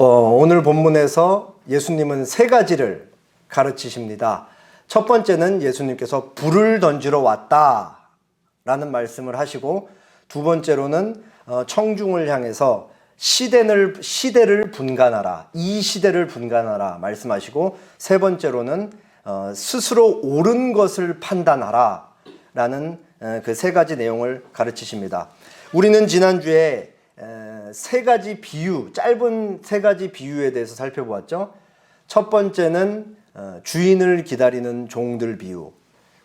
오늘 본문에서 예수님은 세 가지를 가르치십니다. 첫 번째는 예수님께서 불을 던지러 왔다 라는 말씀을 하시고, 두 번째로는 청중을 향해서 시대를 분간하라, 이 시대를 분간하라 말씀하시고, 세 번째로는 스스로 옳은 것을 판단하라 라는 그 세 가지 내용을 가르치십니다. 우리는 지난주에 세 가지 비유, 짧은 세 가지 비유에 대해서 살펴보았죠. 첫 번째는 주인을 기다리는 종들 비유,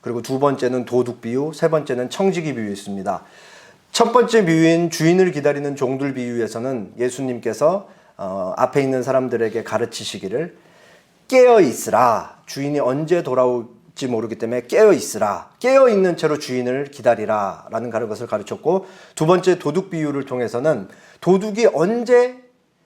그리고 두 번째는 도둑 비유, 세 번째는 청지기 비유였습니다. 첫 번째 비유인 주인을 기다리는 종들 비유에서는 예수님께서 앞에 있는 사람들에게 가르치시기를 깨어 있으라, 주인이 언제 돌아올지 모르기 때문에 깨어 있으라, 깨어 있는 채로 주인을 기다리라 라는 것을 가르쳤고, 두 번째 도둑 비유를 통해서는 도둑이 언제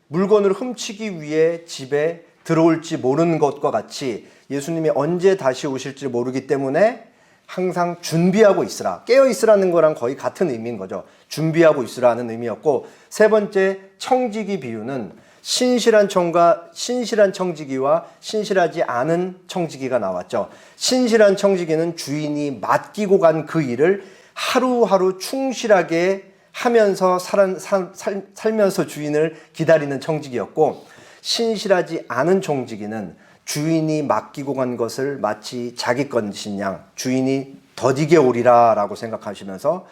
물건을 훔치기 위해 집에 들어올지 모르는 것과 같이 예수님이 언제 다시 오실지 모르기 때문에 항상 준비하고 있으라, 깨어 있으라는 거랑 거의 같은 의미인 거죠. 준비하고 있으라는 의미였고, 세 번째 청지기 비유는 신실한 청지기와 신실하지 않은 청지기가 나왔죠. 신실한 청지기는 주인이 맡기고 간 그 일을 하루하루 충실하게 하면서 살면서 주인을 기다리는 청지기였고, 신실하지 않은 청지기는 주인이 맡기고 간 것을 마치 자기 것인 양 주인이 더디게 오리라 라고 생각하시면서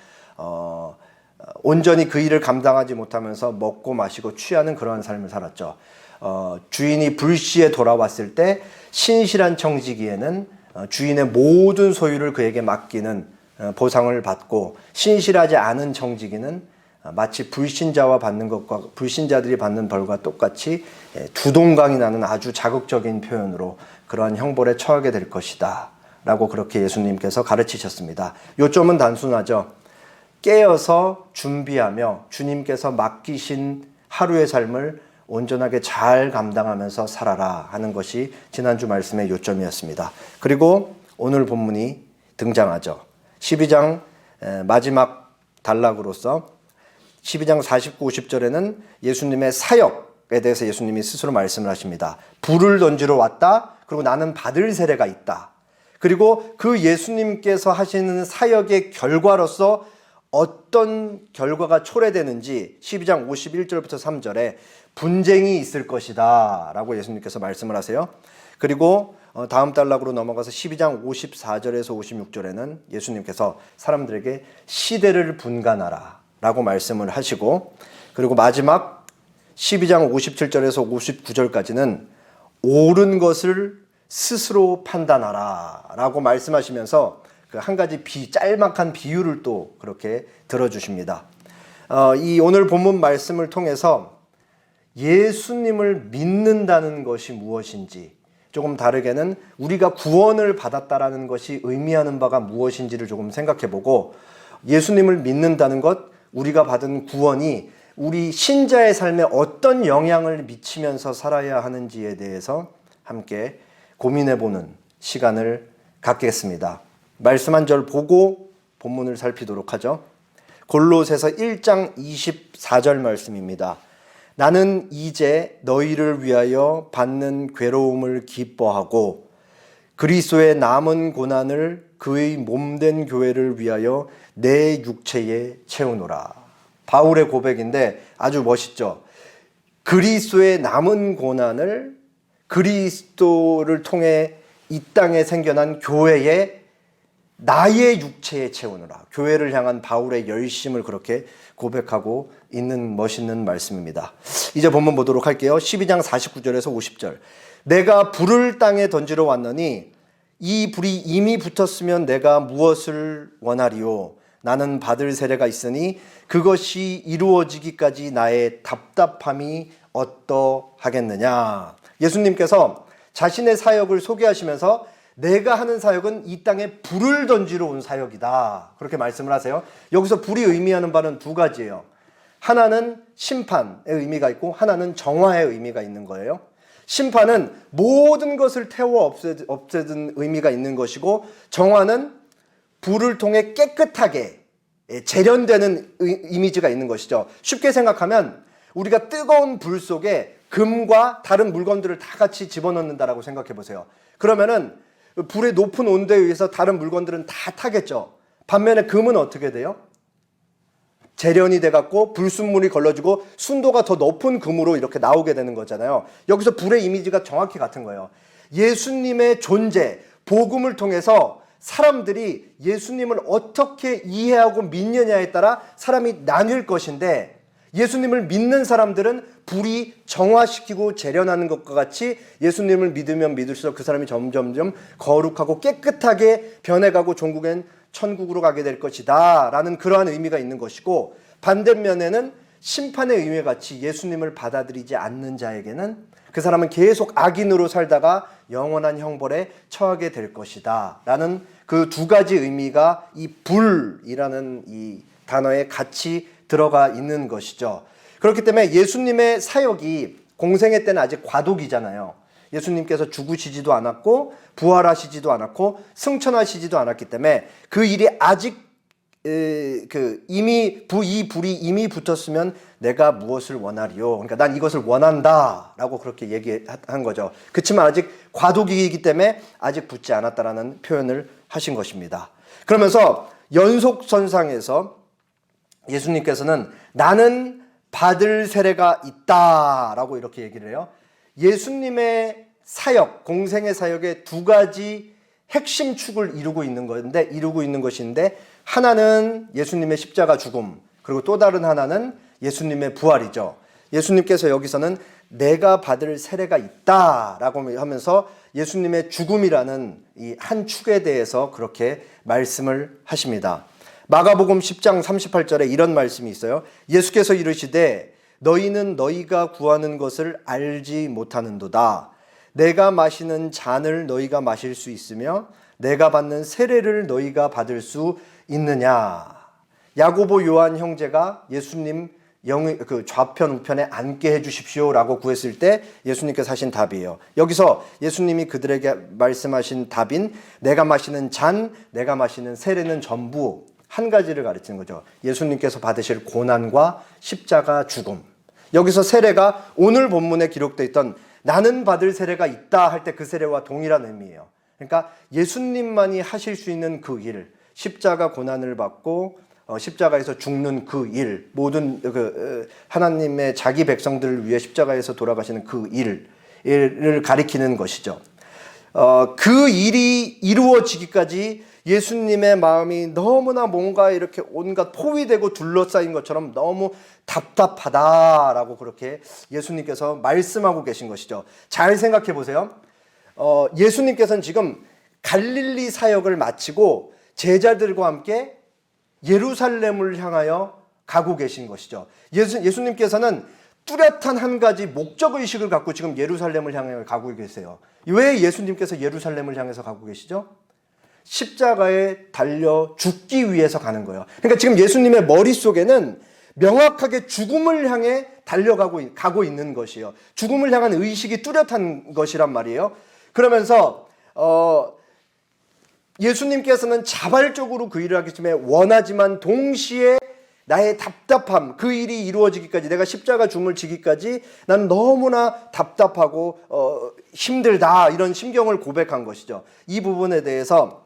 온전히 그 일을 감당하지 못하면서 먹고 마시고 취하는 그러한 삶을 살았죠. 주인이 불시에 돌아왔을 때 신실한 청지기에는 주인의 모든 소유를 그에게 맡기는 보상을 받고, 신실하지 않은 청지기는 마치 불신자들이 받는 벌과 똑같이 두동강이 나는 아주 자극적인 표현으로 그러한 형벌에 처하게 될 것이다 라고 그렇게 예수님께서 가르치셨습니다. 요점은 단순하죠. 깨어서 준비하며 주님께서 맡기신 하루의 삶을 온전하게 잘 감당하면서 살아라 하는 것이 지난주 말씀의 요점이었습니다. 그리고 오늘 본문이 등장하죠. 12장 마지막 단락으로서 12장 49, 50절에는 예수님의 사역에 대해서 예수님이 스스로 말씀을 하십니다. 불을 던지러 왔다. 그리고 나는 받을 세례가 있다. 그리고 그 예수님께서 하시는 사역의 결과로서 어떤 결과가 초래되는지 12장 51절부터 3절에 분쟁이 있을 것이다 라고 예수님께서 말씀을 하세요. 그리고 다음 단락으로 넘어가서 12장 54절에서 56절에는 예수님께서 사람들에게 시대를 분간하라 라고 말씀을 하시고, 그리고 마지막 12장 57절에서 59절까지는 옳은 것을 스스로 판단하라 라고 말씀하시면서 그 한 가지 짤막한 비유를 또 그렇게 들어주십니다. 이 오늘 본문 말씀을 통해서 예수님을 믿는다는 것이 무엇인지, 조금 다르게는 우리가 구원을 받았다라는 것이 의미하는 바가 무엇인지를 조금 생각해보고, 예수님을 믿는다는 것, 우리가 받은 구원이 우리 신자의 삶에 어떤 영향을 미치면서 살아야 하는지에 대해서 함께 고민해보는 시간을 갖겠습니다. 말씀 한 절 보고 본문을 살피도록 하죠. 골로새서 1장 24절 말씀입니다. 나는 이제 너희를 위하여 받는 괴로움을 기뻐하고 그리스도의 남은 고난을 그의 몸된 교회를 위하여 내 육체에 채우노라. 바울의 고백인데 아주 멋있죠. 그리스도의 남은 고난을 그리스도를 통해 이 땅에 생겨난 교회에 나의 육체에 채우노라. 교회를 향한 바울의 열심을 그렇게 고백하고 있는 멋있는 말씀입니다. 이제 본문 보도록 할게요. 12장 49절에서 50절. 내가 불을 땅에 던지러 왔노니 이 불이 이미 붙었으면 내가 무엇을 원하리요? 나는 받을 세례가 있으니 그것이 이루어지기까지 나의 답답함이 어떠하겠느냐. 예수님께서 자신의 사역을 소개하시면서 내가 하는 사역은 이 땅에 불을 던지러 온 사역이다. 그렇게 말씀을 하세요. 여기서 불이 의미하는 바는 두 가지예요. 하나는 심판의 의미가 있고 하나는 정화의 의미가 있는 거예요. 심판은 모든 것을 태워 없애는 의미가 있는 것이고, 정화는 불을 통해 깨끗하게 재련되는 이미지가 있는 것이죠. 쉽게 생각하면 우리가 뜨거운 불 속에 금과 다른 물건들을 다 같이 집어넣는다라고 생각해 보세요. 그러면은 불의 높은 온도에 의해서 다른 물건들은 다 타겠죠. 반면에 금은 어떻게 돼요? 재련이 돼갖고 불순물이 걸러지고 순도가 더 높은 금으로 이렇게 나오게 되는 거잖아요. 여기서 불의 이미지가 정확히 같은 거예요. 예수님의 존재, 복음을 통해서 사람들이 예수님을 어떻게 이해하고 믿느냐에 따라 사람이 나뉠 것인데, 예수님을 믿는 사람들은 불이 정화시키고 재련하는 것과 같이 예수님을 믿으면 믿을수록 그 사람이 점점점 거룩하고 깨끗하게 변해가고 종국엔 천국으로 가게 될 것이다 라는 그러한 의미가 있는 것이고, 반대면에는 심판의 의미와 같이 예수님을 받아들이지 않는 자에게는 그 사람은 계속 악인으로 살다가 영원한 형벌에 처하게 될 것이다 라는 그 두 가지 의미가 이 불이라는 이 단어에 같이 들어가 있는 것이죠. 그렇기 때문에 예수님의 사역이 공생애 때는 아직 과도기잖아요. 예수님께서 죽으시지도 않았고 부활하시지도 않았고 승천하시지도 않았기 때문에 그 일이 아직 이 불이 이미 붙었으면 내가 무엇을 원하리요? 그러니까 난 이것을 원한다라고 그렇게 얘기한 거죠. 그렇지만 아직 과도기이기 때문에 아직 붙지 않았다라는 표현을 하신 것입니다. 그러면서 연속선상에서 예수님께서는 나는 받을 세례가 있다라고 이렇게 얘기를 해요. 예수님의 사역, 공생의 사역의 두 가지 핵심 축을 이루고 있는 것인데, 하나는 예수님의 십자가 죽음, 그리고 또 다른 하나는 예수님의 부활이죠. 예수님께서 여기서는 내가 받을 세례가 있다라고 하면서 예수님의 죽음이라는 이 한 축에 대해서 그렇게 말씀을 하십니다. 마가복음 10장 38절에 이런 말씀이 있어요. 예수께서 이르시되 너희는 너희가 구하는 것을 알지 못하는도다. 내가 마시는 잔을 너희가 마실 수 있으며 내가 받는 세례를 너희가 받을 수 있느냐. 야고보 요한 형제가 예수님 그 좌편 우편에 앉게 해주십시오라고 구했을 때 예수님께서 하신 답이에요. 여기서 예수님이 그들에게 말씀하신 답인 내가 마시는 잔, 내가 마시는 세례는 전부 한 가지를 가르치는 거죠. 예수님께서 받으실 고난과 십자가 죽음. 여기서 세례가 오늘 본문에 기록되어 있던 나는 받을 세례가 있다 할 때 그 세례와 동일한 의미예요. 그러니까 예수님만이 하실 수 있는 그 일, 십자가 고난을 받고 십자가에서 죽는 그 일, 모든 하나님의 자기 백성들을 위해 십자가에서 돌아가시는 그 일을 가리키는 것이죠. 그 일이 이루어지기까지 예수님의 마음이 너무나 뭔가 이렇게 온갖 포위되고 둘러싸인 것처럼 너무 답답하다라고 그렇게 예수님께서 말씀하고 계신 것이죠. 잘 생각해 보세요. 예수님께서는 지금 갈릴리 사역을 마치고 제자들과 함께 예루살렘을 향하여 가고 계신 것이죠. 예수님께서는 뚜렷한 한 가지 목적의식을 갖고 지금 예루살렘을 향해 가고 계세요. 왜 예수님께서 예루살렘을 향해서 가고 계시죠? 십자가에 달려 죽기 위해서 가는 거예요. 그러니까 지금 예수님의 머릿속에는 명확하게 죽음을 향해 가고 있는 것이에요. 죽음을 향한 의식이 뚜렷한 것이란 말이에요. 그러면서 예수님께서는 자발적으로 그 일을 하기 때문에 원하지만 동시에 나의 답답함, 그 일이 이루어지기까지, 내가 십자가 죽음을 지기까지 난 너무나 답답하고 힘들다, 이런 심경을 고백한 것이죠. 이 부분에 대해서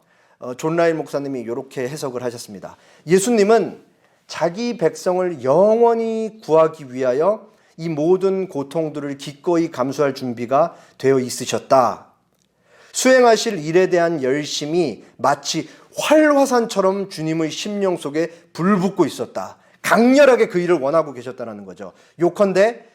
존 라일 목사님이 이렇게 해석을 하셨습니다. 예수님은 자기 백성을 영원히 구하기 위하여 이 모든 고통들을 기꺼이 감수할 준비가 되어 있으셨다. 수행하실 일에 대한 열심이 마치 활화산처럼 주님의 심령 속에 불붙고 있었다. 강렬하게 그 일을 원하고 계셨다는 거죠. 요컨대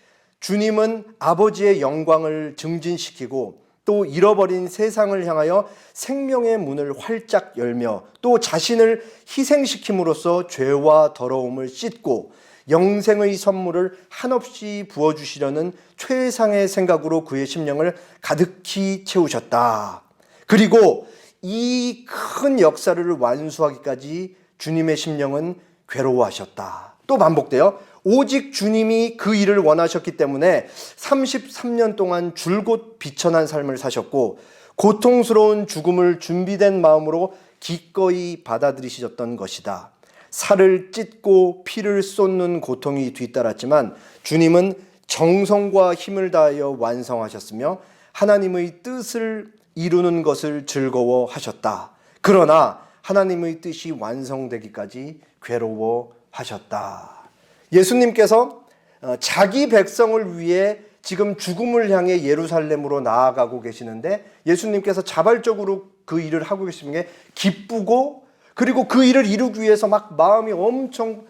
주님은 아버지의 영광을 증진시키고 또 잃어버린 세상을 향하여 생명의 문을 활짝 열며 또 자신을 희생시킴으로써 죄와 더러움을 씻고 영생의 선물을 한없이 부어주시려는 최상의 생각으로 그의 심령을 가득히 채우셨다. 그리고 이 큰 역사를 완수하기까지 주님의 심령은 괴로워하셨다. 또 반복돼요. 오직 주님이 그 일을 원하셨기 때문에 33년 동안 줄곧 비천한 삶을 사셨고 고통스러운 죽음을 준비된 마음으로 기꺼이 받아들이셨던 것이다. 살을 찢고 피를 쏟는 고통이 뒤따랐지만 주님은 정성과 힘을 다하여 완성하셨으며 하나님의 뜻을 이루는 것을 즐거워하셨다. 그러나 하나님의 뜻이 완성되기까지 괴로워하셨다. 예수님께서 자기 백성을 위해 지금 죽음을 향해 예루살렘으로 나아가고 계시는데 예수님께서 자발적으로 그 일을 하고 계시는 게 기쁘고, 그리고 그 일을 이루기 위해서 막 마음이 엄청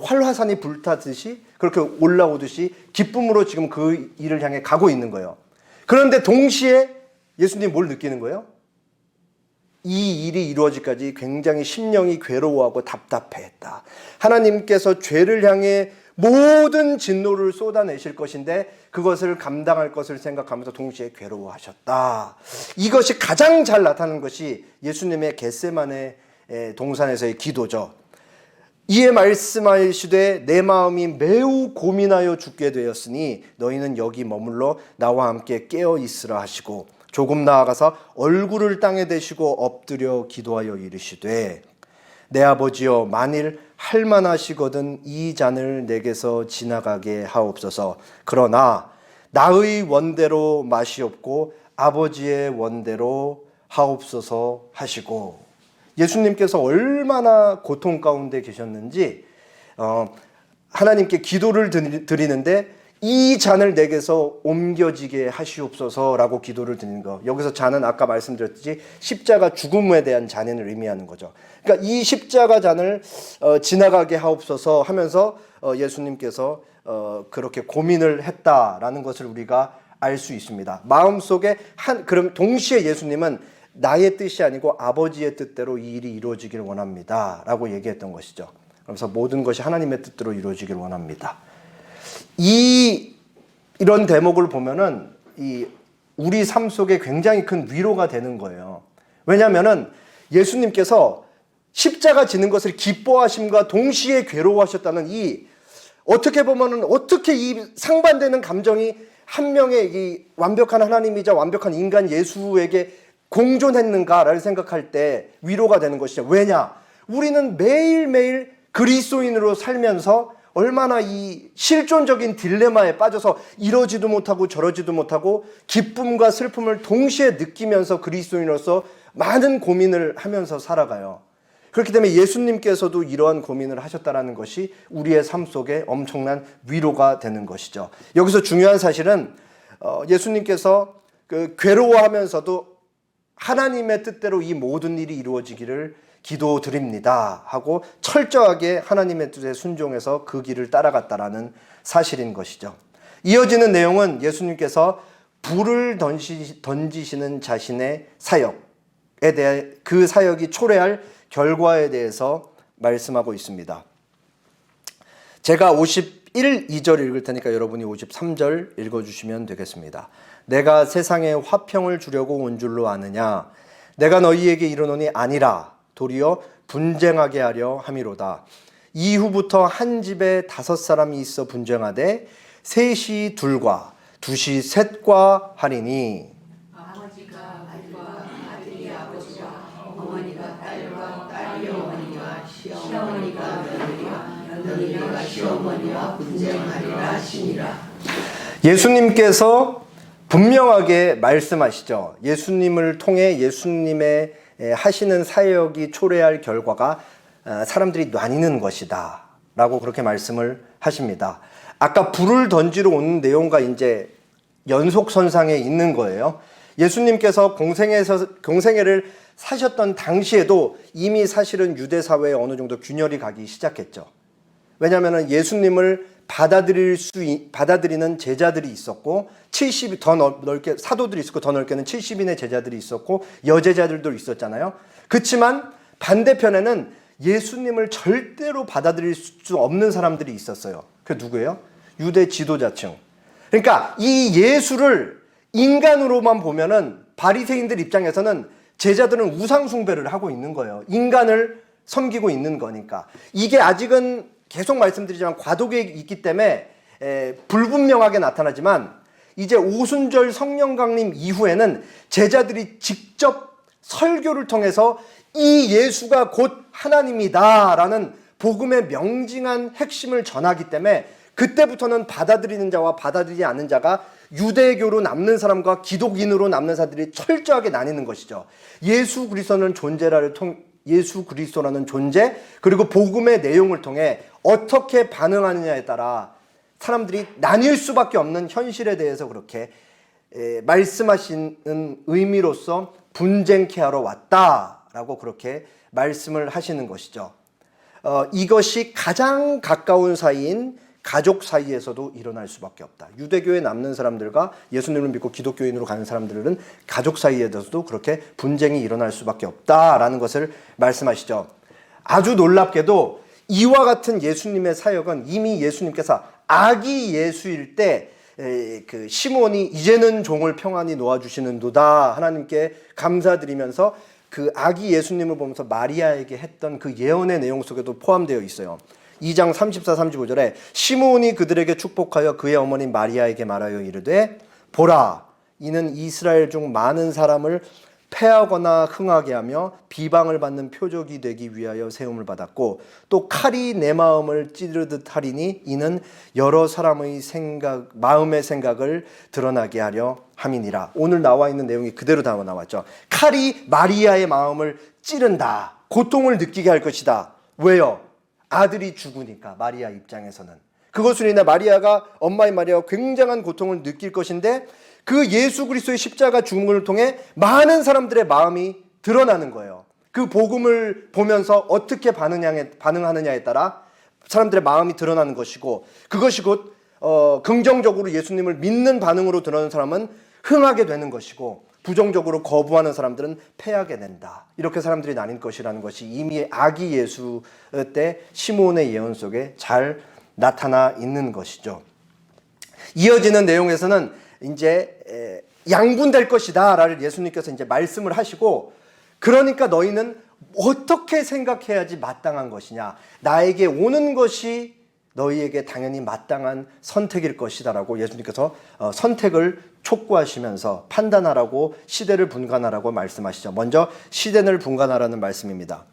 활화산이 불타듯이 그렇게 올라오듯이 기쁨으로 지금 그 일을 향해 가고 있는 거예요. 그런데 동시에 예수님 뭘 느끼는 거예요? 이 일이 이루어지기까지 굉장히 심령이 괴로워하고 답답해했다. 하나님께서 죄를 향해 모든 진노를 쏟아내실 것인데 그것을 감당할 것을 생각하면서 동시에 괴로워하셨다. 이것이 가장 잘 나타나는 것이 예수님의 겟세마네 동산에서의 기도죠. 이에 말씀하시되 내 마음이 매우 고민하여 죽게 되었으니 너희는 여기 머물러 나와 함께 깨어 있으라 하시고 조금 나아가서 얼굴을 땅에 대시고 엎드려 기도하여 이르시되 내 아버지여 만일 할만하시거든 이 잔을 내게서 지나가게 하옵소서. 그러나 나의 원대로 마시옵고 아버지의 원대로 하옵소서 하시고, 예수님께서 얼마나 고통 가운데 계셨는지 하나님께 기도를 드리는데 이 잔을 내게서 옮겨지게 하시옵소서라고 기도를 드리는 거. 여기서 잔은 아까 말씀드렸듯이 십자가 죽음에 대한 잔을 의미하는 거죠. 그러니까 이 십자가 잔을 지나가게 하옵소서 하면서 예수님께서 그렇게 고민을 했다라는 것을 우리가 알 수 있습니다. 마음속에 그럼 동시에 예수님은 나의 뜻이 아니고 아버지의 뜻대로 이 일이 이루어지길 원합니다 라고 얘기했던 것이죠. 그래서 모든 것이 하나님의 뜻대로 이루어지길 원합니다. 이런 대목을 보면은 우리 삶 속에 굉장히 큰 위로가 되는 거예요. 왜냐하면은 예수님께서 십자가 지는 것을 기뻐하심과 동시에 괴로워하셨다는 어떻게 보면은 어떻게 이 상반되는 감정이 한 명의 이 완벽한 하나님이자 완벽한 인간 예수에게 공존했는가를 생각할 때 위로가 되는 것이죠. 왜냐? 우리는 매일매일 그리스도인으로 살면서 얼마나 이 실존적인 딜레마에 빠져서 이러지도 못하고 저러지도 못하고 기쁨과 슬픔을 동시에 느끼면서 그리스도인으로서 많은 고민을 하면서 살아가요. 그렇기 때문에 예수님께서도 이러한 고민을 하셨다는 것이 우리의 삶 속에 엄청난 위로가 되는 것이죠. 여기서 중요한 사실은 예수님께서 괴로워하면서도 하나님의 뜻대로 이 모든 일이 이루어지기를 기도드립니다 하고 철저하게 하나님의 뜻에 순종해서 그 길을 따라갔다라는 사실인 것이죠. 이어지는 내용은 예수님께서 불을 던지시는 자신의 사역에 대해 그 사역이 초래할 결과에 대해서 말씀하고 있습니다. 제가 51, 2절 읽을 테니까 여러분이 53절 읽어주시면 되겠습니다. 내가 세상에 화평을 주려고 온 줄로 아느냐? 내가 너희에게 이르노니 아니라 도리어 분쟁하게 하려 함이로다. 이후부터 한 집에 5사람이 있어 분쟁하되 셋이 둘과 둘이 셋과 하리니 아버지가 아들과 아들이 아버지와 어머니가 딸과 딸이 어머니와 시어머니가 며느리와 며느리가 시어머니와 분쟁하리라 하시니라. 예수님께서 분명하게 말씀하시죠. 예수님을 통해 예수님의 하시는 사역이 초래할 결과가 사람들이 나뉘는 것이다 라고 그렇게 말씀을 하십니다. 아까 불을 던지러 오는 내용과 이제 연속선상에 있는 거예요. 예수님께서 공생애를 사셨던 당시에도 이미 사실은 유대 사회에 어느 정도 균열이 가기 시작했죠. 왜냐하면 예수님을 받아들이는 제자들이 있었고 70이 더 넓게 사도들이 있었고 더 넓게는 70인의 제자들이 있었고 여제자들도 있었잖아요. 그렇지만 반대편에는 예수님을 절대로 받아들일 수 없는 사람들이 있었어요. 그게 누구예요? 유대 지도자층. 그러니까 이 예수를 인간으로만 보면은 바리새인들 입장에서는 제자들은 우상 숭배를 하고 있는 거예요. 인간을 섬기고 있는 거니까. 이게 아직은 계속 말씀드리지만 과도기에 있기 때문에 불분명하게 나타나지만 이제 오순절 성령 강림 이후에는 제자들이 직접 설교를 통해서 이 예수가 곧 하나님이다라는 복음의 명징한 핵심을 전하기 때문에 그때부터는 받아들이는 자와 받아들이지 않는 자가 유대교로 남는 사람과 기독인으로 남는 사람들이 철저하게 나뉘는 것이죠. 예수 그리스도라는 존재, 그리고 복음의 내용을 통해 어떻게 반응하느냐에 따라 사람들이 나뉠 수밖에 없는 현실에 대해서 그렇게 말씀하시는 의미로서 분쟁케 하러 왔다라고 그렇게 말씀을 하시는 것이죠. 이것이 가장 가까운 사이인 가족 사이에서도 일어날 수밖에 없다. 유대교에 남는 사람들과 예수님을 믿고 기독교인으로 가는 사람들은 가족 사이에서도 그렇게 분쟁이 일어날 수밖에 없다라는 것을 말씀하시죠. 아주 놀랍게도 이와 같은 예수님의 사역은 이미 예수님께서 아기 예수일 때 그 시몬이 이제는 종을 평안히 놓아주시는도다 하나님께 감사드리면서 그 아기 예수님을 보면서 마리아에게 했던 그 예언의 내용 속에도 포함되어 있어요. 2장 34, 35절에 시몬이 그들에게 축복하여 그의 어머니 마리아에게 말하여 이르되 보라 이는 이스라엘 중 많은 사람을 패하거나 흥하게 하며 비방을 받는 표적이 되기 위하여 세움을 받았고 또 칼이 내 마음을 찌르듯 하리니 이는 여러 사람의 마음의 생각을 드러나게 하려 함이니라. 오늘 나와 있는 내용이 그대로 다 나왔죠. 칼이 마리아의 마음을 찌른다. 고통을 느끼게 할 것이다. 왜요? 아들이 죽으니까 마리아 입장에서는. 그것으로 인해 엄마의 마리아가 굉장한 고통을 느낄 것인데 그 예수 그리스도의 십자가 죽음을 통해 많은 사람들의 마음이 드러나는 거예요. 그 복음을 보면서 어떻게 반응하느냐에 따라 사람들의 마음이 드러나는 것이고 그것이 곧 긍정적으로 예수님을 믿는 반응으로 드러나는 사람은 흥하게 되는 것이고 부정적으로 거부하는 사람들은 패하게 된다. 이렇게 사람들이 나뉜 것이라는 것이 이미 아기 예수 때 시몬의 예언 속에 잘 나타나 있는 것이죠. 이어지는 내용에서는 이제 양분될 것이다 라를 예수님께서 이제 말씀을 하시고 그러니까 너희는 어떻게 생각해야지 마땅한 것이냐 나에게 오는 것이 너희에게 당연히 마땅한 선택일 것이다 라고 예수님께서 선택을 촉구하시면서 판단하라고 시대를 분간하라고 말씀하시죠. 먼저 시대를 분간하라는 말씀입니다.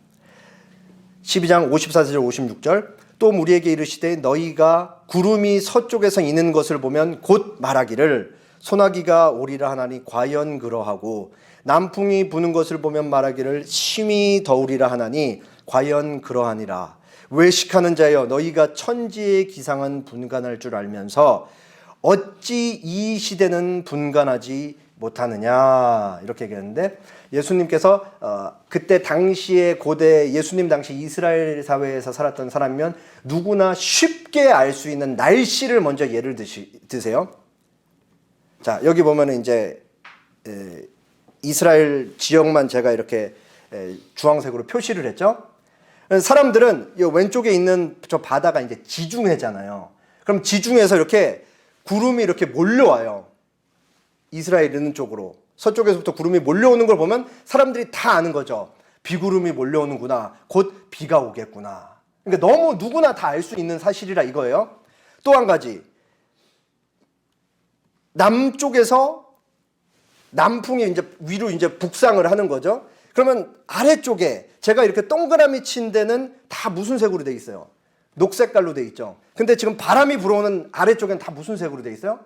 12장 54절 56절 또 우리에게 이르시되 너희가 구름이 서쪽에서 이는 것을 보면 곧 말하기를 소나기가 오리라 하나니 과연 그러하고 남풍이 부는 것을 보면 말하기를 심히 더우리라 하나니 과연 그러하니라. 외식하는 자여 너희가 천지의 기상은 분간할 줄 알면서 어찌 이 시대는 분간하지 못하느냐 이렇게 얘기했는데 예수님께서 그때 당시에 고대 예수님 당시 이스라엘 사회에서 살았던 사람이면 누구나 쉽게 알 수 있는 날씨를 먼저 예를 드세요. 자 여기 보면은 이제 이스라엘 지역만 제가 이렇게 주황색으로 표시를 했죠. 사람들은 이 왼쪽에 있는 저 바다가 이제 지중해잖아요. 그럼 지중해에서 이렇게 구름이 이렇게 몰려와요. 이스라엘 있는 쪽으로 서쪽에서부터 구름이 몰려오는 걸 보면 사람들이 다 아는 거죠. 비구름이 몰려오는구나. 곧 비가 오겠구나. 그러니까 너무 누구나 다 알 수 있는 사실이라 이거예요. 또 한 가지. 남쪽에서 남풍이 이제 위로 이제 북상을 하는 거죠. 그러면 아래쪽에 제가 이렇게 동그라미 친 데는 다 무슨 색으로 돼 있어요? 녹색깔로 돼 있죠. 근데 지금 바람이 불어오는 아래쪽엔 다 무슨 색으로 돼 있어요?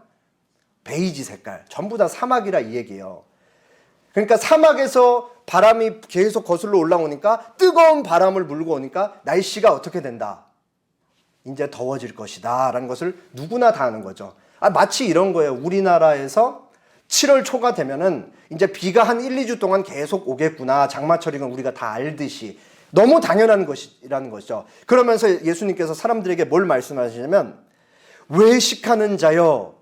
베이지 색깔. 전부 다 사막이라 이 얘기예요. 그러니까 사막에서 바람이 계속 거슬러 올라오니까 뜨거운 바람을 물고 오니까 날씨가 어떻게 된다? 이제 더워질 것이다 라는 것을 누구나 다 아는 거죠. 마치 이런 거예요. 우리나라에서 7월 초가 되면은 이제 비가 한 1, 2주 동안 계속 오겠구나. 장마철이건 우리가 다 알듯이. 너무 당연한 것이라는 것이죠. 그러면서 예수님께서 사람들에게 뭘 말씀하시냐면 외식하는 자여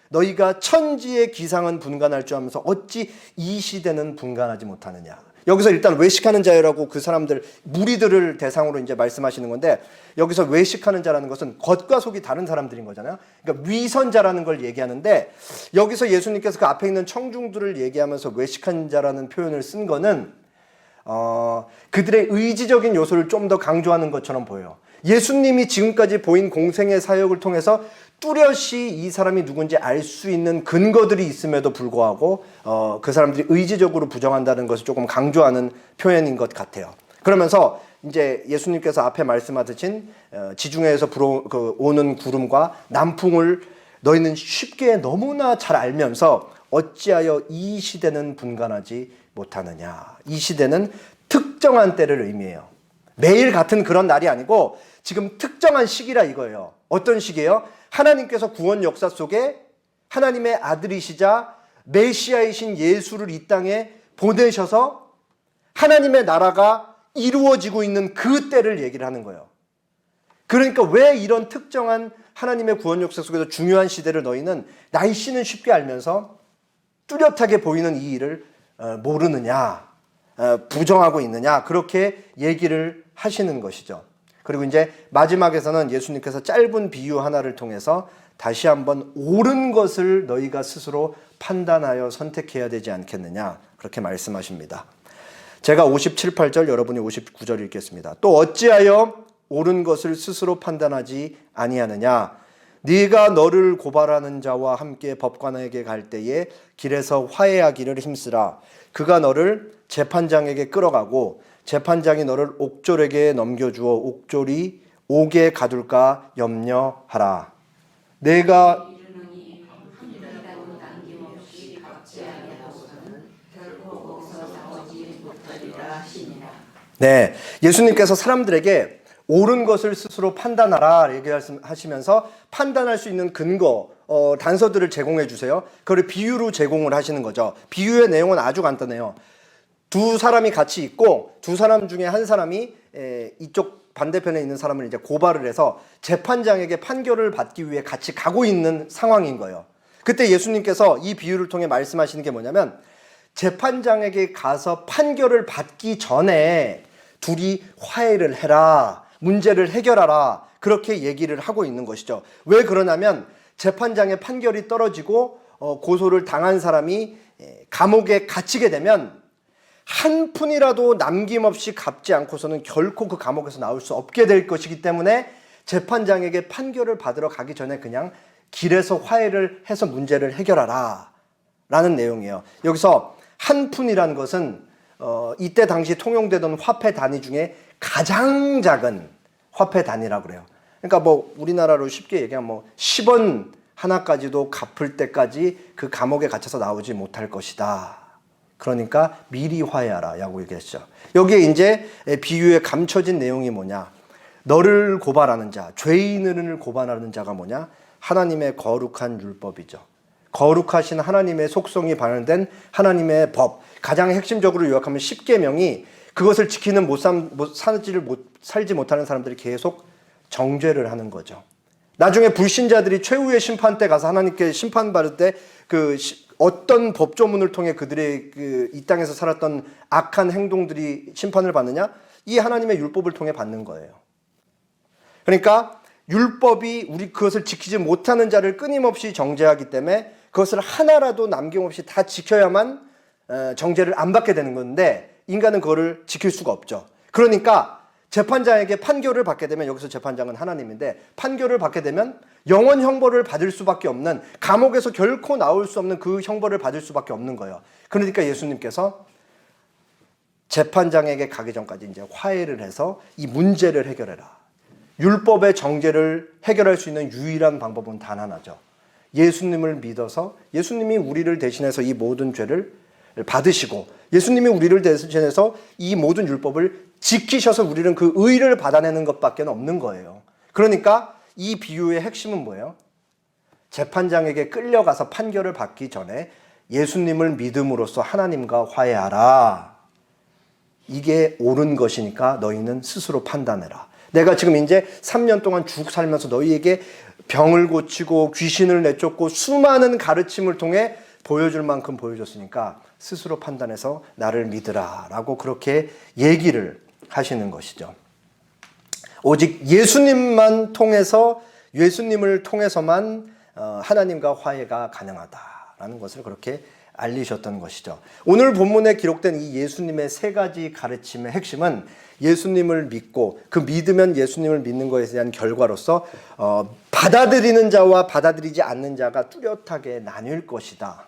너희가 천지의 기상은 분간할 줄 알면서 어찌 이 시대는 분간하지 못하느냐. 여기서 일단 외식하는 자여라고 그 사람들 무리들을 대상으로 이제 말씀하시는 건데 여기서 외식하는 자라는 것은 겉과 속이 다른 사람들인 거잖아요. 그러니까 위선자라는 걸 얘기하는데 여기서 예수님께서 그 앞에 있는 청중들을 얘기하면서 외식하는 자라는 표현을 쓴 거는 그들의 의지적인 요소를 좀 더 강조하는 것처럼 보여요. 예수님이 지금까지 보인 공생의 사역을 통해서 뚜렷이 이 사람이 누군지 알 수 있는 근거들이 있음에도 불구하고 그 사람들이 의지적으로 부정한다는 것을 조금 강조하는 표현인 것 같아요. 그러면서 이제 예수님께서 앞에 말씀하신 지중해에서 오는 구름과 남풍을 너희는 쉽게 너무나 잘 알면서 어찌하여 이 시대는 분간하지 못하느냐. 이 시대는 특정한 때를 의미해요. 매일 같은 그런 날이 아니고 지금 특정한 시기라 이거예요. 어떤 시기예요? 하나님께서 구원 역사 속에 하나님의 아들이시자 메시아이신 예수를 이 땅에 보내셔서 하나님의 나라가 이루어지고 있는 그 때를 얘기를 하는 거예요. 그러니까 왜 이런 특정한 하나님의 구원 역사 속에서 중요한 시대를 너희는 날씨는 쉽게 알면서 뚜렷하게 보이는 이 일을 모르느냐, 부정하고 있느냐, 그렇게 얘기를 하시는 것이죠. 그리고 이제 마지막에서는 예수님께서 짧은 비유 하나를 통해서 다시 한번 옳은 것을 너희가 스스로 판단하여 선택해야 되지 않겠느냐, 그렇게 말씀하십니다. 제가 57, 8절, 여러분이 59절 읽겠습니다. 또 어찌하여 옳은 것을 스스로 판단하지 아니하느냐. 네가 너를 고발하는 자와 함께 법관에게 갈 때에 길에서 화해하기를 힘쓰라. 그가 너를 재판장에게 끌어가고 재판장이 너를 옥졸에게 넘겨주어 옥졸이 옥에 가둘까 염려하라. 내가 네, 예수님께서 사람들에게 옳은 것을 스스로 판단하라 얘기하시면서 판단할 수 있는 근거, 단서들을 제공해 주세요. 그걸 비유로 제공을 하시는 거죠. 비유의 내용은 아주 간단해요. 두 사람이 같이 있고 두 사람 중에 한 사람이 이쪽 반대편에 있는 사람을 이제 고발을 해서 재판장에게 판결을 받기 위해 같이 가고 있는 상황인 거예요. 그때 예수님께서 이 비유를 통해 말씀하시는 게 뭐냐면 재판장에게 가서 판결을 받기 전에 둘이 화해를 해라, 문제를 해결하라, 그렇게 얘기를 하고 있는 것이죠. 왜 그러냐면 재판장의 판결이 떨어지고 고소를 당한 사람이 감옥에 갇히게 되면 한 푼이라도 남김없이 갚지 않고서는 결코 그 감옥에서 나올 수 없게 될 것이기 때문에 재판장에게 판결을 받으러 가기 전에 그냥 길에서 화해를 해서 문제를 해결하라 라는 내용이에요. 여기서 한 푼이라는 것은 이때 당시 통용되던 화폐 단위 중에 가장 작은 화폐 단위라고 그래요. 그러니까 뭐 우리나라로 쉽게 얘기하면 뭐 10원 하나까지도 갚을 때까지 그 감옥에 갇혀서 나오지 못할 것이다. 그러니까 미리 화해하라 라고 얘기했죠. 여기에 이제 비유에 감춰진 내용이 뭐냐. 너를 고발하는 자, 죄인을 고발하는 자가 뭐냐. 하나님의 거룩한 율법이죠. 거룩하신 하나님의 속성이 반영된 하나님의 법. 가장 핵심적으로 요약하면 십계명이 그것을 지키는 살지 못하는 사람들이 계속 정죄를 하는 거죠. 나중에 불신자들이 최후의 심판 때 가서 하나님께 심판받을 때 어떤 법조문을 통해 그들의 이 땅에서 살았던 악한 행동들이 심판을 받느냐? 이 하나님의 율법을 통해 받는 거예요. 그러니까 율법이 우리 그것을 지키지 못하는 자를 끊임없이 정죄하기 때문에 그것을 하나라도 남김없이 다 지켜야만 정죄를 안 받게 되는 건데 인간은 그거를 지킬 수가 없죠. 그러니까 재판장에게 판결을 받게 되면, 여기서 재판장은 하나님인데 판결을 받게 되면 영원 형벌을 받을 수밖에 없는, 감옥에서 결코 나올 수 없는 그 형벌을 받을 수밖에 없는 거예요. 그러니까 예수님께서 재판장에게 가기 전까지 이제 화해를 해서 이 문제를 해결해라. 율법의 정죄를 해결할 수 있는 유일한 방법은 단 하나죠. 예수님을 믿어서 예수님이 우리를 대신해서 이 모든 죄를 받으시고 예수님이 우리를 대신해서 이 모든 율법을 지키셔서 우리는 그 의를 받아내는 것밖에 없는 거예요. 그러니까 이 비유의 핵심은 뭐예요? 재판장에게 끌려가서 판결을 받기 전에 예수님을 믿음으로써 하나님과 화해하라. 이게 옳은 것이니까 너희는 스스로 판단해라. 내가 지금 이제 3년 동안 쭉 살면서 너희에게 병을 고치고 귀신을 내쫓고 수많은 가르침을 통해 보여줄 만큼 보여줬으니까 스스로 판단해서 나를 믿으라 라고 그렇게 얘기를 하시는 것이죠. 오직 예수님을 통해서만 하나님과 화해가 가능하다라는 것을 그렇게 알리셨던 것이죠. 오늘 본문에 기록된 이 예수님의 세 가지 가르침의 핵심은 예수님을 믿고 그 믿으면 예수님을 믿는 것에 대한 결과로서 받아들이는 자와 받아들이지 않는 자가 뚜렷하게 나뉠 것이다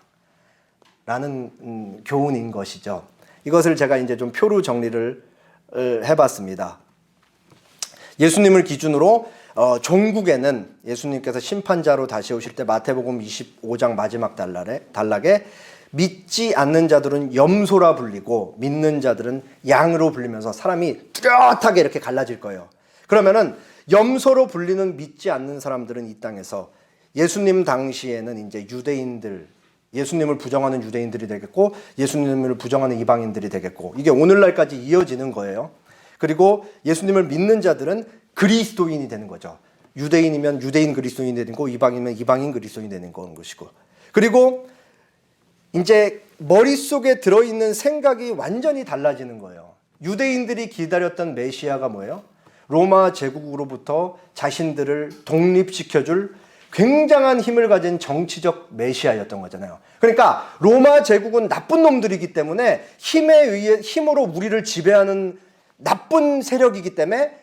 라는 교훈인 것이죠. 이것을 제가 이제 좀 표로 정리를 해봤습니다. 예수님을 기준으로 종국에는 예수님께서 심판자로 다시 오실 때 마태복음 25장 마지막 단락에 믿지 않는 자들은 염소라 불리고 믿는 자들은 양으로 불리면서 사람이 뚜렷하게 이렇게 갈라질 거예요. 그러면은 염소로 불리는 믿지 않는 사람들은 이 땅에서 예수님 당시에는 이제 유대인들, 예수님을 부정하는 유대인들이 되겠고 예수님을 부정하는 이방인들이 되겠고, 이게 오늘날까지 이어지는 거예요. 그리고 예수님을 믿는 자들은 그리스도인이 되는 거죠. 유대인이면 유대인 그리스도인이 되는 거고 이방인이면 이방인 그리스도인이 되는 것이고, 그리고 이제 머릿속에 들어있는 생각이 완전히 달라지는 거예요. 유대인들이 기다렸던 메시아가 뭐예요? 로마 제국으로부터 자신들을 독립시켜줄 굉장한 힘을 가진 정치적 메시아였던 거잖아요. 그러니까 로마 제국은 나쁜 놈들이기 때문에 힘으로 우리를 지배하는 나쁜 세력이기 때문에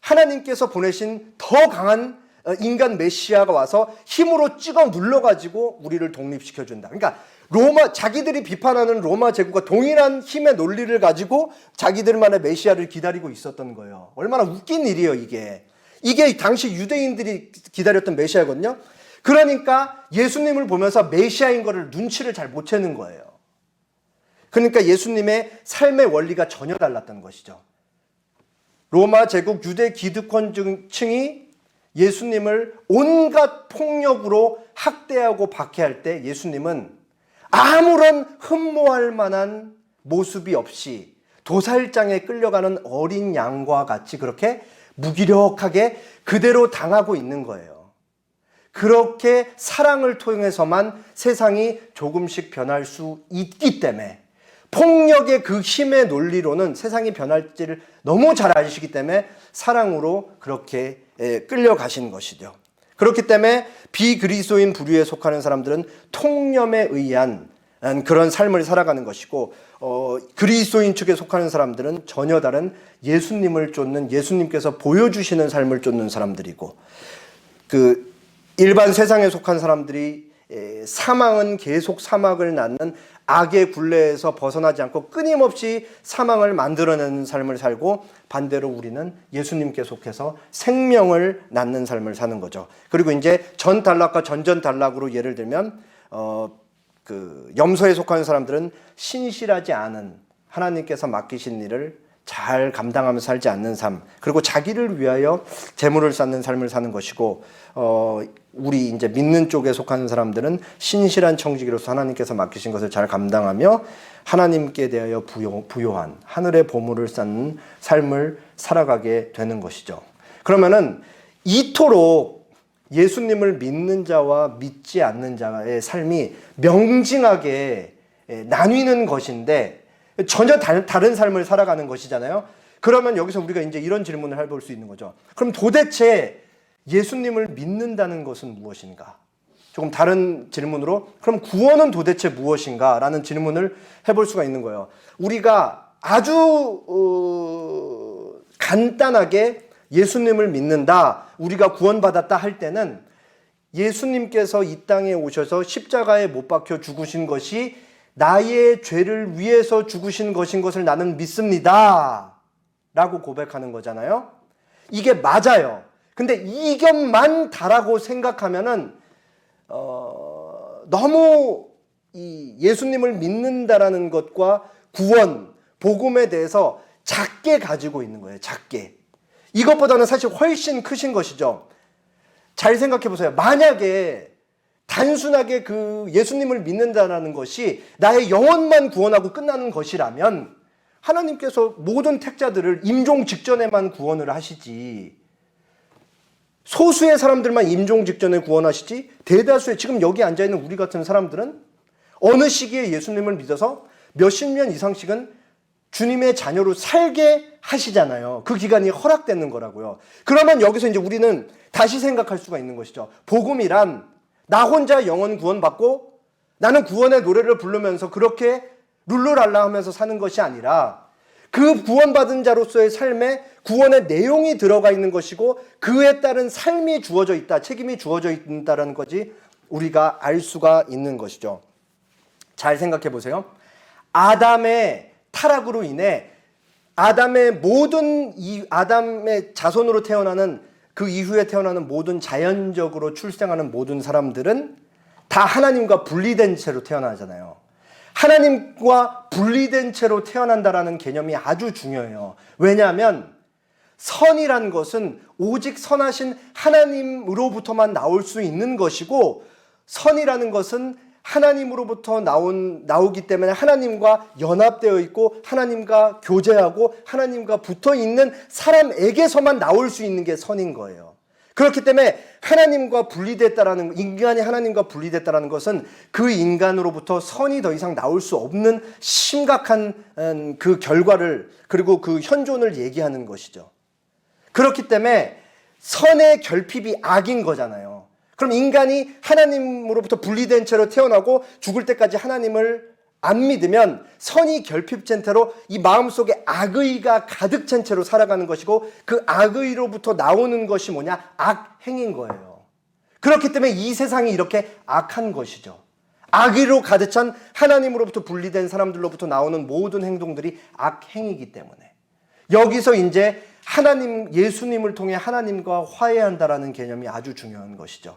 하나님께서 보내신 더 강한 인간 메시아가 와서 힘으로 찍어 눌러가지고 우리를 독립시켜준다. 그러니까 자기들이 비판하는 로마 제국과 동일한 힘의 논리를 가지고 자기들만의 메시아를 기다리고 있었던 거예요. 얼마나 웃긴 일이에요, 이게. 이게 당시 유대인들이 기다렸던 메시아거든요. 그러니까 예수님을 보면서 메시아인 거를 눈치를 잘 못 채는 거예요. 그러니까 예수님의 삶의 원리가 전혀 달랐던 것이죠. 로마 제국 유대 기득권층이 예수님을 온갖 폭력으로 학대하고 박해할 때 예수님은 아무런 흠모할 만한 모습이 없이 도살장에 끌려가는 어린 양과 같이 그렇게 무기력하게 그대로 당하고 있는 거예요. 그렇게 사랑을 통해서만 세상이 조금씩 변할 수 있기 때문에, 폭력의 그 힘의 논리로는 세상이 변할지를 너무 잘 아시기 때문에 사랑으로 그렇게 끌려가신 것이죠. 그렇기 때문에 비그리스도인 부류에 속하는 사람들은 통념에 의한 그런 삶을 살아가는 것이고, 그리스도인 측에 속하는 사람들은 전혀 다른 예수님을 쫓는, 예수님께서 보여주시는 삶을 쫓는 사람들이고, 그 일반 세상에 속한 사람들이 사망은 계속 사망을 낳는 악의 굴레에서 벗어나지 않고 끊임없이 사망을 만들어내는 삶을 살고, 반대로 우리는 예수님께 속해서 생명을 낳는 삶을 사는 거죠. 그리고 이제 전 단락과 전전 단락으로 예를 들면 그 염소에 속하는 사람들은 신실하지 않은, 하나님께서 맡기신 일을 잘 감당하면서 살지 않는 삶, 그리고 자기를 위하여 재물을 쌓는 삶을 사는 것이고, 우리 이제 믿는 쪽에 속하는 사람들은 신실한 청지기로서 하나님께서 맡기신 것을 잘 감당하며 하나님께 대하여 부요한 하늘의 보물을 쌓는 삶을 살아가게 되는 것이죠. 그러면은 이토록 예수님을 믿는 자와 믿지 않는 자의 삶이 명징하게 나뉘는 것인데 전혀 다른 삶을 살아가는 것이잖아요. 그러면 여기서 우리가 이제 이런 질문을 해볼 수 있는 거죠. 그럼 도대체 예수님을 믿는다는 것은 무엇인가? 조금 다른 질문으로, 그럼 구원은 도대체 무엇인가? 라는 질문을 해볼 수가 있는 거예요. 우리가 아주 간단하게 예수님을 믿는다, 우리가 구원받았다 할 때는 예수님께서 이 땅에 오셔서 십자가에 못 박혀 죽으신 것이 나의 죄를 위해서 죽으신 것인 것을 나는 믿습니다 라고 고백하는 거잖아요. 이게 맞아요. 근데 이것만 다라고 생각하면은 너무 이 예수님을 믿는다라는 것과 구원, 복음에 대해서 작게 가지고 있는 거예요. 작게. 이것보다는 사실 훨씬 크신 것이죠. 잘 생각해 보세요. 만약에 단순하게 그 예수님을 믿는다라는 것이 나의 영혼만 구원하고 끝나는 것이라면 하나님께서 모든 택자들을 임종 직전에만 구원을 하시지, 소수의 사람들만 임종 직전에 구원하시지, 대다수의 지금 여기 앉아있는 우리 같은 사람들은 어느 시기에 예수님을 믿어서 몇십 년 이상씩은 주님의 자녀로 살게 하시잖아요. 그 기간이 허락되는 거라고요. 그러면 여기서 이제 우리는 다시 생각할 수가 있는 것이죠. 복음이란 나 혼자 영혼 구원받고 나는 구원의 노래를 부르면서 그렇게 룰루랄라 하면서 사는 것이 아니라 그 구원받은 자로서의 삶에 구원의 내용이 들어가 있는 것이고 그에 따른 삶이 주어져 있다, 책임이 주어져 있다는 것이 우리가 알 수가 있는 것이죠. 잘 생각해 보세요. 아담의 타락으로 인해 아담의 자손으로 태어나는 그 이후에 태어나는 모든 자연적으로 출생하는 모든 사람들은 다 하나님과 분리된 채로 태어나잖아요. 하나님과 분리된 채로 태어난다라는 개념이 아주 중요해요. 왜냐하면 선이란 것은 오직 선하신 하나님으로부터만 나올 수 있는 것이고, 선이라는 것은 하나님으로부터 나오기 때문에 하나님과 연합되어 있고 하나님과 교제하고 하나님과 붙어 있는 사람에게서만 나올 수 있는 게 선인 거예요. 그렇기 때문에 인간이 하나님과 분리됐다라는 것은 그 인간으로부터 선이 더 이상 나올 수 없는 심각한 그 결과를, 그리고 그 현존을 얘기하는 것이죠. 그렇기 때문에 선의 결핍이 악인 거잖아요. 그럼 인간이 하나님으로부터 분리된 채로 태어나고 죽을 때까지 하나님을 안 믿으면 선이 결핍된 채로 이 마음속에 악의가 가득 찬 채로 살아가는 것이고, 그 악의로부터 나오는 것이 뭐냐? 악행인 거예요. 그렇기 때문에 이 세상이 이렇게 악한 것이죠. 악의로 가득 찬 하나님으로부터 분리된 사람들로부터 나오는 모든 행동들이 악행이기 때문에 여기서 이제 예수님을 통해 하나님과 화해한다라는 개념이 아주 중요한 것이죠.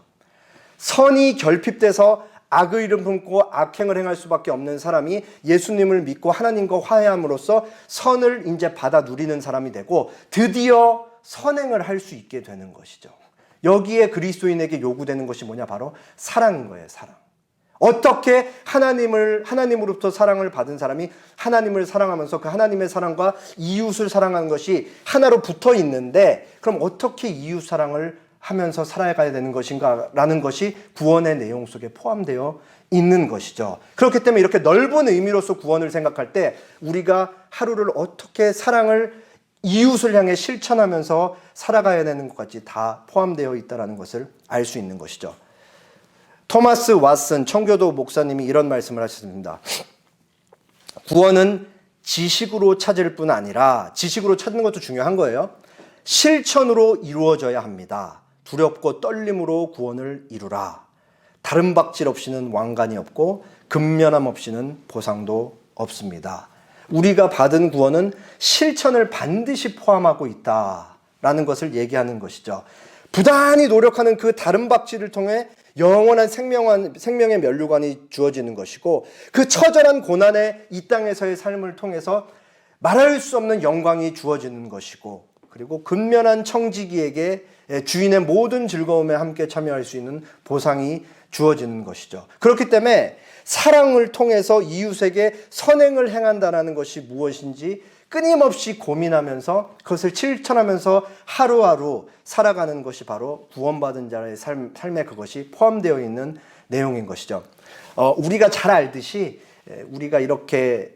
선이 결핍돼서 악의를 품고 악행을 행할 수밖에 없는 사람이 예수님을 믿고 하나님과 화해함으로써 선을 이제 받아 누리는 사람이 되고 드디어 선행을 할 수 있게 되는 것이죠. 여기에 그리스도인에게 요구되는 것이 뭐냐? 바로 사랑인 거예요. 사랑. 어떻게 하나님으로부터 사랑을 받은 사람이 하나님을 사랑하면서 그 하나님의 사랑과 이웃을 사랑하는 것이 하나로 붙어 있는데, 그럼 어떻게 이웃 사랑을 하면서 살아가야 되는 것인가 라는 것이 구원의 내용 속에 포함되어 있는 것이죠. 그렇기 때문에 이렇게 넓은 의미로서 구원을 생각할 때 우리가 하루를 어떻게 이웃을 향해 실천하면서 살아가야 되는 것까지 다 포함되어 있다는 것을 알 수 있는 것이죠. 토마스 왓슨 청교도 목사님이 이런 말씀을 하셨습니다. 구원은 지식으로 찾을 뿐 아니라, 지식으로 찾는 것도 중요한 거예요. 실천으로 이루어져야 합니다. 두렵고 떨림으로 구원을 이루라. 다른 박질 없이는 왕관이 없고 근면함 없이는 보상도 없습니다. 우리가 받은 구원은 실천을 반드시 포함하고 있다라는 것을 얘기하는 것이죠. 부단히 노력하는 그 다른 박질을 통해 영원한 생명의 면류관이 주어지는 것이고, 그 처절한 고난의 이 땅에서의 삶을 통해서 말할 수 없는 영광이 주어지는 것이고, 그리고 근면한 청지기에게 주인의 모든 즐거움에 함께 참여할 수 있는 보상이 주어지는 것이죠. 그렇기 때문에 사랑을 통해서 이웃에게 선행을 행한다는 것이 무엇인지 끊임없이 고민하면서 그것을 실천하면서 하루하루 살아가는 것이 바로 구원받은 자의 삶에 그것이 포함되어 있는 내용인 것이죠. 우리가 잘 알듯이 우리가 이렇게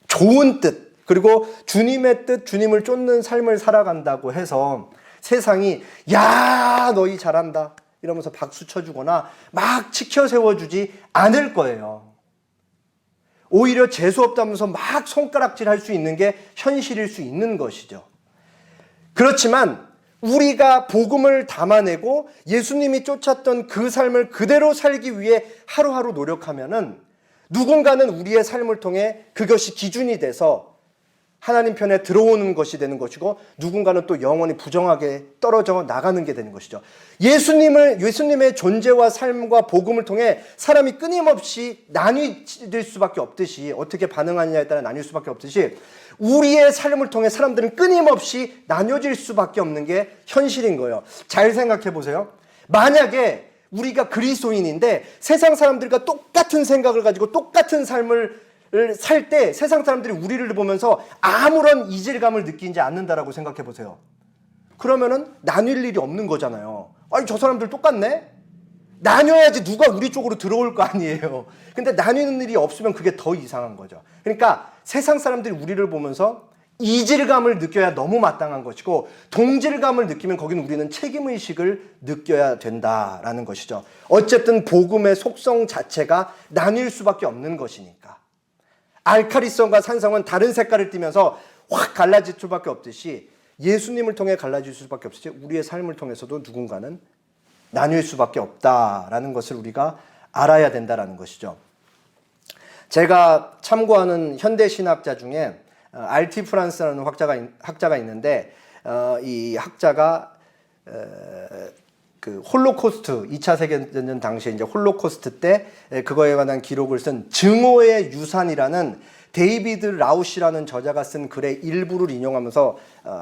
좋은 뜻, 그리고 주님의 뜻, 주님을 쫓는 삶을 살아간다고 해서 세상이 야 너희 잘한다 이러면서 박수 쳐주거나 막 치켜 세워주지 않을 거예요. 오히려 재수없다면서 막 손가락질 할 수 있는 게 현실일 수 있는 것이죠. 그렇지만 우리가 복음을 담아내고 예수님이 쫓았던 그 삶을 그대로 살기 위해 하루하루 노력하면은 누군가는 우리의 삶을 통해 그것이 기준이 돼서 하나님 편에 들어오는 것이 되는 것이고, 누군가는 또 영원히 부정하게 떨어져 나가는 게 되는 것이죠. 예수님의 존재와 삶과 복음을 통해 사람이 끊임없이 나뉠 수밖에 없듯이, 어떻게 반응하느냐에 따라 나뉠 수밖에 없듯이 우리의 삶을 통해 사람들은 끊임없이 나뉘어질 수밖에 없는 게 현실인 거예요. 잘 생각해 보세요. 만약에 우리가 그리스도인인데 세상 사람들과 똑같은 생각을 가지고 똑같은 삶을 살 때 세상 사람들이 우리를 보면서 아무런 이질감을 느끼지 않는다라고 생각해 보세요. 그러면은 나뉠 일이 없는 거잖아요. 아니 저 사람들 똑같네? 나뉘어야지 누가 우리 쪽으로 들어올 거 아니에요. 근데 나뉘는 일이 없으면 그게 더 이상한 거죠. 그러니까 세상 사람들이 우리를 보면서 이질감을 느껴야 너무 마땅한 것이고, 동질감을 느끼면 거기는 우리는 책임의식을 느껴야 된다라는 것이죠. 어쨌든 복음의 속성 자체가 나뉠 수밖에 없는 것이니까. 알칼리성과 산성은 다른 색깔을 띠면서 확 갈라질 수밖에 없듯이 예수님을 통해 갈라질 수밖에 없듯이 우리의 삶을 통해서도 누군가는 나뉠 수밖에 없다라는 것을 우리가 알아야 된다라는 것이죠. 제가 참고하는 현대신학자 중에 RT 프란스라는 학자가 있는데 이 학자가 그 홀로코스트 2차 세계대전 당시에 이제 홀로코스트 때 그거에 관한 기록을 쓴 증오의 유산이라는 데이비드 라우시라는 저자가 쓴 글의 일부를 인용하면서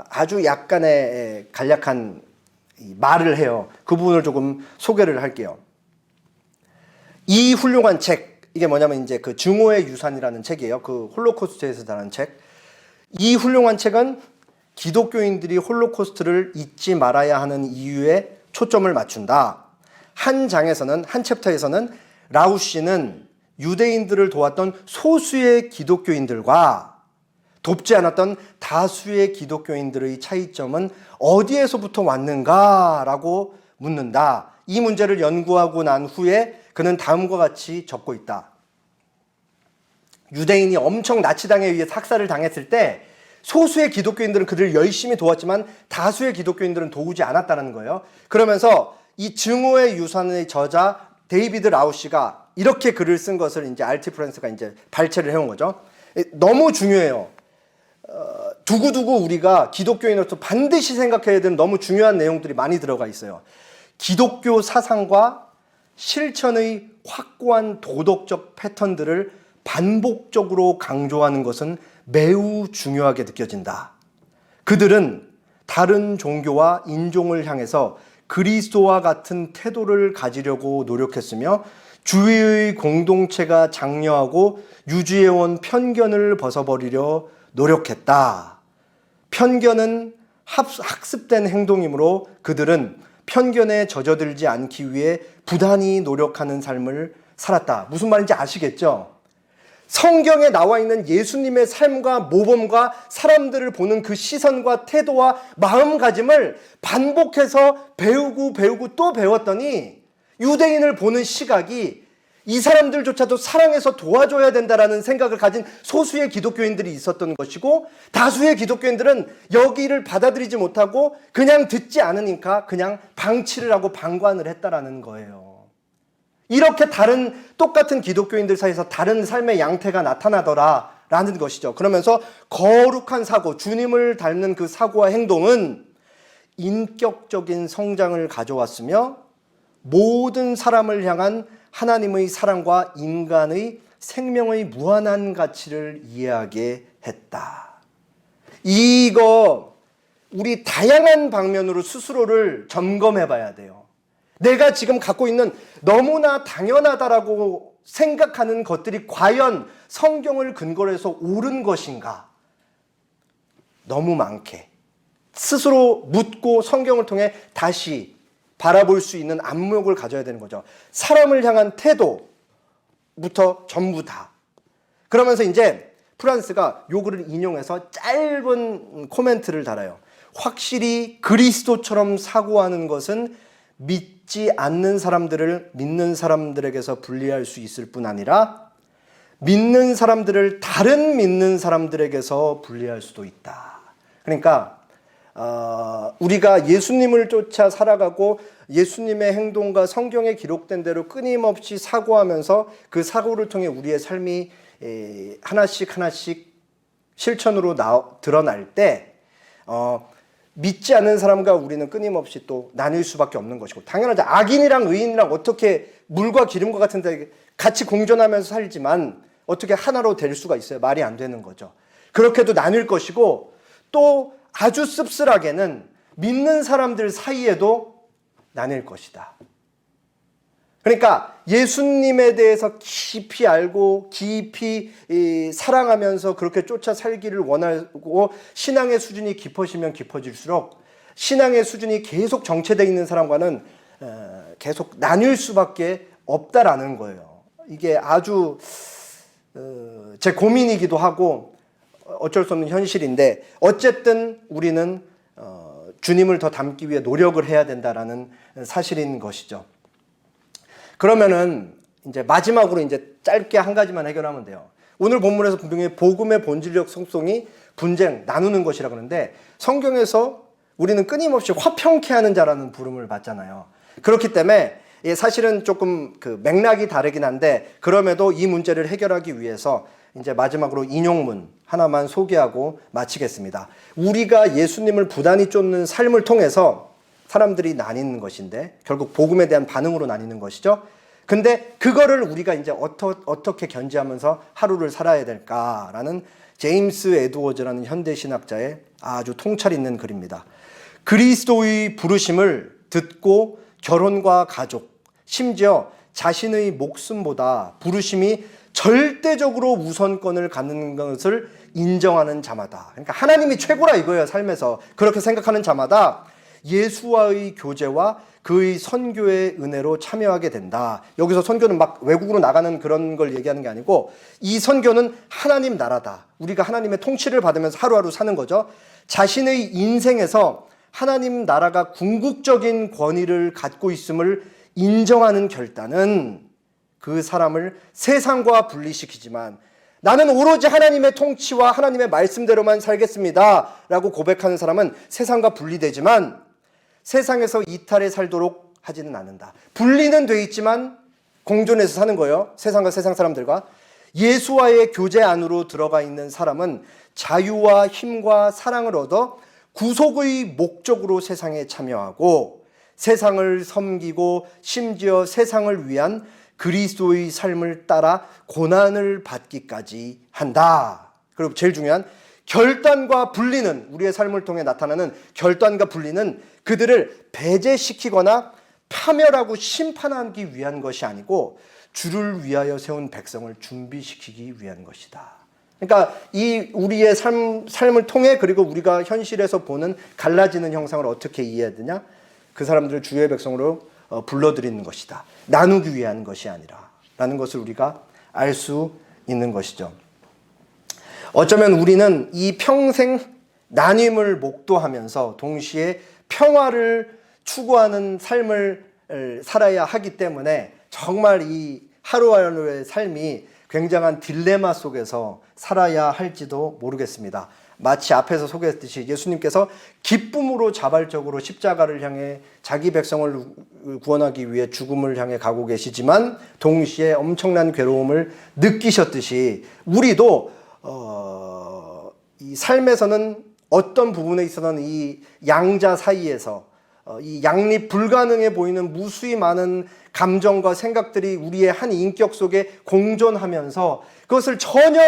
아주 약간의 간략한 말을 해요. 그 부분을 조금 소개를 할게요. 이 훌륭한 책, 이게 뭐냐면 이제 그 증오의 유산이라는 책이에요. 그 홀로코스트에서 다룬 책. 이 훌륭한 책은 기독교인들이 홀로코스트를 잊지 말아야 하는 이유에 초점을 맞춘다. 한 챕터에서는 라우시는 유대인들을 도왔던 소수의 기독교인들과 돕지 않았던 다수의 기독교인들의 차이점은 어디에서부터 왔는가라고 묻는다. 이 문제를 연구하고 난 후에 그는 다음과 같이 적고 있다. 유대인이 엄청 나치당에 의해 학살을 당했을 때 소수의 기독교인들은 그들을 열심히 도왔지만 다수의 기독교인들은 도우지 않았다는 거예요. 그러면서 이 증오의 유산의 저자 데이비드 라우시가 이렇게 글을 쓴 것을 이제 RT 프란스가 이제 발췌를 해온 거죠. 너무 중요해요. 두고두고 우리가 기독교인으로서 반드시 생각해야 되는 너무 중요한 내용들이 많이 들어가 있어요. 기독교 사상과 실천의 확고한 도덕적 패턴들을 반복적으로 강조하는 것은 매우 중요하게 느껴진다. 그들은 다른 종교와 인종을 향해서 그리스도와 같은 태도를 가지려고 노력했으며 주위의 공동체가 장려하고 유지해온 편견을 벗어버리려 노력했다. 편견은 학습된 행동이므로 그들은 편견에 젖어들지 않기 위해 부단히 노력하는 삶을 살았다. 무슨 말인지 아시겠죠? 성경에 나와 있는 예수님의 삶과 모범과 사람들을 보는 그 시선과 태도와 마음가짐을 반복해서 배우고 또 배웠더니 유대인을 보는 시각이 이 사람들조차도 사랑해서 도와줘야 된다라는 생각을 가진 소수의 기독교인들이 있었던 것이고 다수의 기독교인들은 여기를 받아들이지 못하고 그냥 듣지 않으니까 그냥 방치를 하고 방관을 했다라는 거예요. 이렇게 똑같은 기독교인들 사이에서 다른 삶의 양태가 나타나더라라는 것이죠. 그러면서 거룩한 사고, 주님을 닮는 그 사고와 행동은 인격적인 성장을 가져왔으며 모든 사람을 향한 하나님의 사랑과 인간의 생명의 무한한 가치를 이해하게 했다. 이거 우리 다양한 방면으로 스스로를 점검해 봐야 돼요. 내가 지금 갖고 있는 너무나 당연하다라고 생각하는 것들이 과연 성경을 근거로 해서 옳은 것인가? 너무 많게 스스로 묻고 성경을 통해 다시 바라볼 수 있는 안목을 가져야 되는 거죠. 사람을 향한 태도부터 전부 다. 그러면서 이제 프란스가 요 글을 인용해서 짧은 코멘트를 달아요. 확실히 그리스도처럼 사고하는 것은 믿지 않는 사람들을 믿는 사람들에게서 분리할 수 있을 뿐 아니라 믿는 사람들을 다른 믿는 사람들에게서 분리할 수도 있다. 그러니까 우리가 예수님을 쫓아 살아가고 예수님의 행동과 성경에 기록된 대로 끊임없이 사고하면서 그 사고를 통해 우리의 삶이 하나씩 실천으로 드러날 때 믿지 않는 사람과 우리는 끊임없이 또 나뉠 수밖에 없는 것이고 당연하죠. 악인이랑 의인이랑 어떻게 물과 기름과 같은 데 같이 공존하면서 살지만 어떻게 하나로 될 수가 있어요? 말이 안 되는 거죠. 그렇게도 나뉠 것이고 또 아주 씁쓸하게는 믿는 사람들 사이에도 나뉠 것이다. 그러니까 예수님에 대해서 깊이 알고 깊이 사랑하면서 그렇게 쫓아 살기를 원하고 신앙의 수준이 깊어지면 깊어질수록 신앙의 수준이 계속 정체되어 있는 사람과는 계속 나뉠 수밖에 없다라는 거예요. 이게 아주 제 고민이기도 하고 어쩔 수 없는 현실인데 어쨌든 우리는 주님을 더 닮기 위해 노력을 해야 된다라는 사실인 것이죠. 그러면은 이제 마지막으로 이제 짧게 한 가지만 해결하면 돼요. 오늘 본문에서 분명히 복음의 본질적 속성이 분쟁, 나누는 것이라 그러는데 성경에서 우리는 끊임없이 화평케 하는 자라는 부름을 받잖아요. 그렇기 때문에 사실은 조금 그 맥락이 다르긴 한데 그럼에도 이 문제를 해결하기 위해서 이제 마지막으로 인용문 하나만 소개하고 마치겠습니다. 우리가 예수님을 부단히 쫓는 삶을 통해서 사람들이 나뉘는 것인데 결국 복음에 대한 반응으로 나뉘는 것이죠. 근데 그거를 우리가 이제 어떻게 견지하면서 하루를 살아야 될까라는 제임스 에드워즈라는 현대 신학자의 아주 통찰 있는 글입니다. 그리스도의 부르심을 듣고 결혼과 가족, 심지어 자신의 목숨보다 부르심이 절대적으로 우선권을 갖는 것을 인정하는 자마다, 그러니까 하나님이 최고라 이거예요. 삶에서 그렇게 생각하는 자마다 예수와의 교제와 그의 선교의 은혜로 참여하게 된다. 여기서 선교는 막 외국으로 나가는 그런 걸 얘기하는 게 아니고 이 선교는 하나님 나라다. 우리가 하나님의 통치를 받으면서 하루하루 사는 거죠. 자신의 인생에서 하나님 나라가 궁극적인 권위를 갖고 있음을 인정하는 결단은 그 사람을 세상과 분리시키지만 나는 오로지 하나님의 통치와 하나님의 말씀대로만 살겠습니다 라고 고백하는 사람은 세상과 분리되지만 세상에서 이탈해 살도록 하지는 않는다. 분리는 돼 있지만 공존해서 사는 거예요. 세상과 세상 사람들과. 예수와의 교제 안으로 들어가 있는 사람은 자유와 힘과 사랑을 얻어 구속의 목적으로 세상에 참여하고 세상을 섬기고 심지어 세상을 위한 그리스도의 삶을 따라 고난을 받기까지 한다. 그리고 제일 중요한 결단과 분리는, 우리의 삶을 통해 나타나는 결단과 분리는 그들을 배제시키거나 파멸하고 심판하기 위한 것이 아니고 주를 위하여 세운 백성을 준비시키기 위한 것이다. 그러니까 이 우리의 삶을 통해 그리고 우리가 현실에서 보는 갈라지는 형상을 어떻게 이해해야 되냐? 그 사람들을 주의 백성으로 불러들이는 것이다. 나누기 위한 것이 아니라 라는 것을 우리가 알 수 있는 것이죠. 어쩌면 우리는 이 평생 나눔을 목도하면서 동시에 평화를 추구하는 삶을 살아야 하기 때문에 정말 이 하루하루의 삶이 굉장한 딜레마 속에서 살아야 할지도 모르겠습니다. 마치 앞에서 소개했듯이 예수님께서 기쁨으로 자발적으로 십자가를 향해 자기 백성을 구원하기 위해 죽음을 향해 가고 계시지만 동시에 엄청난 괴로움을 느끼셨듯이 우리도 이 삶에서는 어떤 부분에 있어서는 이 양자 사이에서 이 양립 불가능해 보이는 무수히 많은 감정과 생각들이 우리의 한 인격 속에 공존하면서 그것을 전혀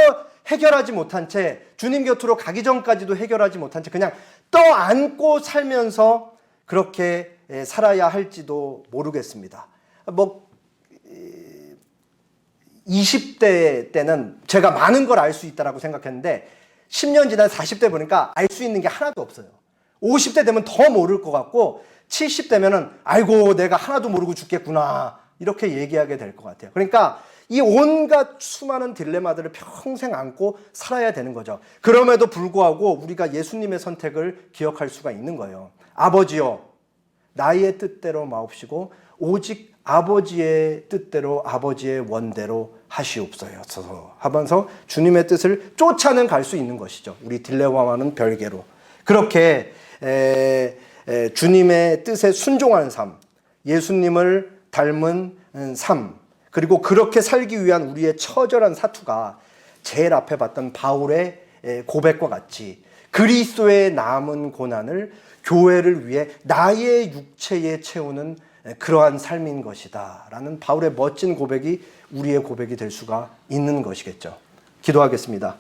해결하지 못한 채 주님 곁으로 가기 전까지도 해결하지 못한 채 그냥 떠안고 살면서 그렇게 살아야 할지도 모르겠습니다. 20대 때는 제가 많은 걸 알 수 있다고 생각했는데 10년 지난 40대 보니까 알 수 있는 게 하나도 없어요. 50대 되면 더 모를 것 같고 70대면은 아이고 내가 하나도 모르고 죽겠구나 이렇게 얘기하게 될 것 같아요. 그러니까 이 온갖 수많은 딜레마들을 평생 안고 살아야 되는 거죠. 그럼에도 불구하고 우리가 예수님의 선택을 기억할 수가 있는 거예요. 아버지여 나의 뜻대로 마옵시고 오직 아버지의 뜻대로 아버지의 원대로 하시옵소서 하면서 주님의 뜻을 쫓아는 갈 수 있는 것이죠. 우리 딜레마와는 별개로 그렇게 주님의 뜻에 순종하는 삶, 예수님을 닮은 삶, 그리고 그렇게 살기 위한 우리의 처절한 사투가 제일 앞에 봤던 바울의 고백과 같이 그리스도의 남은 고난을 교회를 위해 나의 육체에 채우는 그러한 삶인 것이다 라는 바울의 멋진 고백이 우리의 고백이 될 수가 있는 것이겠죠. 기도하겠습니다.